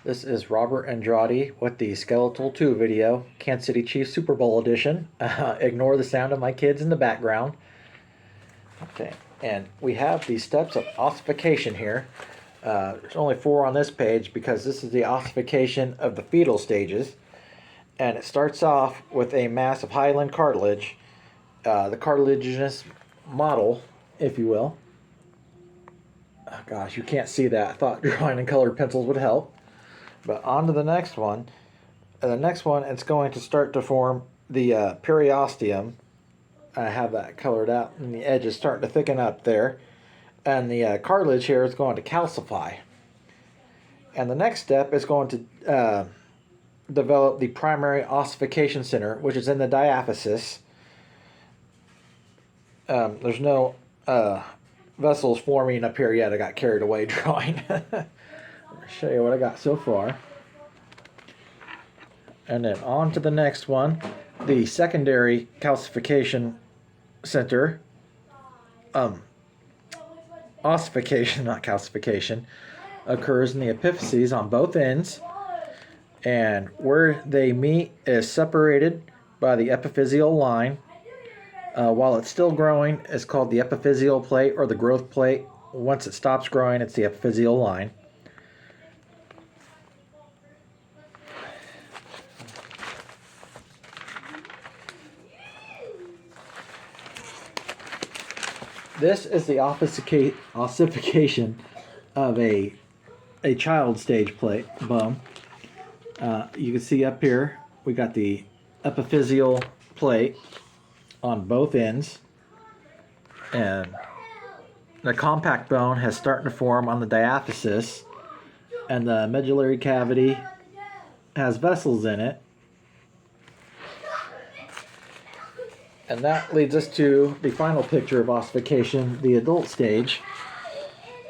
This is Robert Andrade with the Skeletal 2 video, Kansas City Chiefs Super Bowl edition. Ignore the sound of my kids in the background. Okay, and we have the steps of ossification here. There's only 4 on this page because this is the ossification of the fetal stages. And it starts off with a mass of hyaline cartilage, the cartilaginous model, if you will. Oh gosh, you can't see that. I thought drawing in colored pencils would help. But on to the next one. The next one, it's going to start to form the periosteum. I have that colored out, and the edge is starting to thicken up there. And the cartilage here is going to calcify. And the next step is going to develop the primary ossification center, which is in the diaphysis. There's no vessels forming up here yet. I got carried away drawing. Let me show you what I got so far. And then on to the next one, the secondary calcification center. Ossification, not calcification, occurs in the epiphyses on both ends. And where they meet is separated by the epiphyseal line. While it's still growing, it's called the epiphyseal plate or the growth plate. Once it stops growing, it's the epiphyseal line. This is the ossification of a child stage plate bone. You can see up here we got the epiphyseal plate on both ends, and the compact bone has started to form on the diaphysis, and the medullary cavity has vessels in it. And that leads us to the final picture of ossification, the adult stage.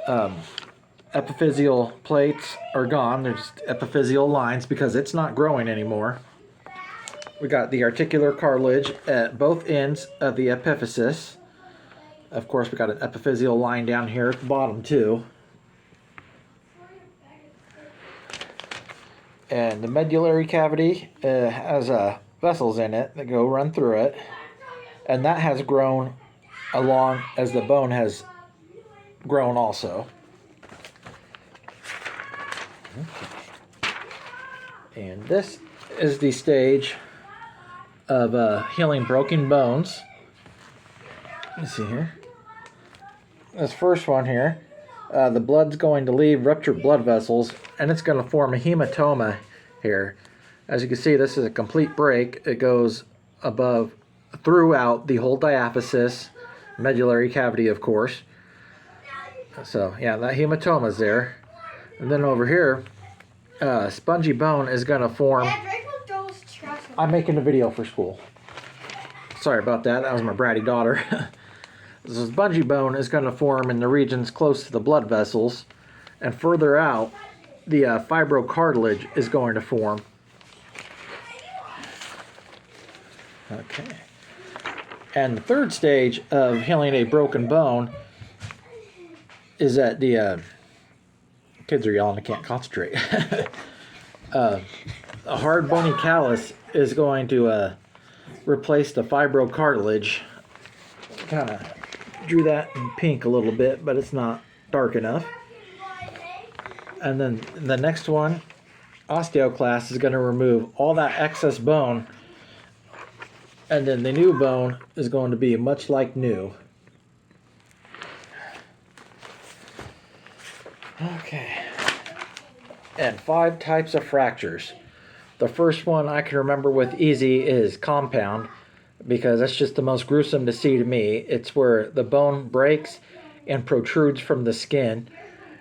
Epiphyseal plates are gone. They're just epiphyseal lines because it's not growing anymore. We got the articular cartilage at both ends of the epiphysis. Of course, we got an epiphyseal line down here at the bottom too. And the medullary cavity has vessels in it that go run through it. And that has grown along as the bone has grown also. Okay. And this is the stage of healing broken bones. Let me see here. This first one here, the blood's going to leave ruptured blood vessels, and it's going to form a hematoma here. As you can see, this is a complete break. It goes throughout the whole diaphysis, medullary cavity, of course. So yeah, that hematoma is there. And then over here, spongy bone is going to form. I'm making a video for school. Sorry about that. That was my bratty daughter. So spongy bone is going to form in the regions close to the blood vessels, and further out, the fibrocartilage is going to form. Okay. And the third stage of healing a broken bone is that the kids are yelling, I can't concentrate. A hard bony callus is going to replace the fibrocartilage. Kind of drew that in pink a little bit, but it's not dark enough. And then the next one, osteoclast, is going to remove all that excess bone. And then the new bone is going to be much like new. Okay. And 5 types of fractures. The first one I can remember with easy is compound, because that's just the most gruesome to see to me. It's where the bone breaks and protrudes from the skin.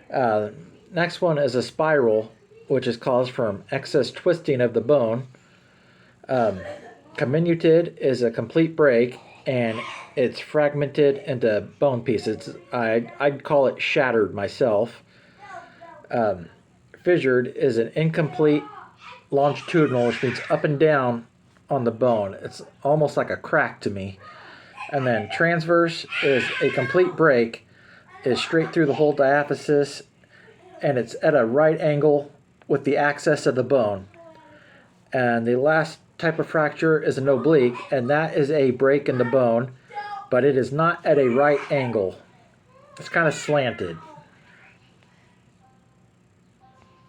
Next one is a spiral, which is caused from excess twisting of the bone. Comminuted is a complete break, and it's fragmented into bone pieces. I'd call it shattered myself. Fissured is an incomplete longitudinal, which means up and down on the bone. It's almost like a crack to me. And then transverse is a complete break, is straight through the whole diaphysis, and it's at a right angle with the access of the bone. And the last type of fracture is an oblique, and that is a break in the bone, but it is not at a right angle. It's kind of slanted.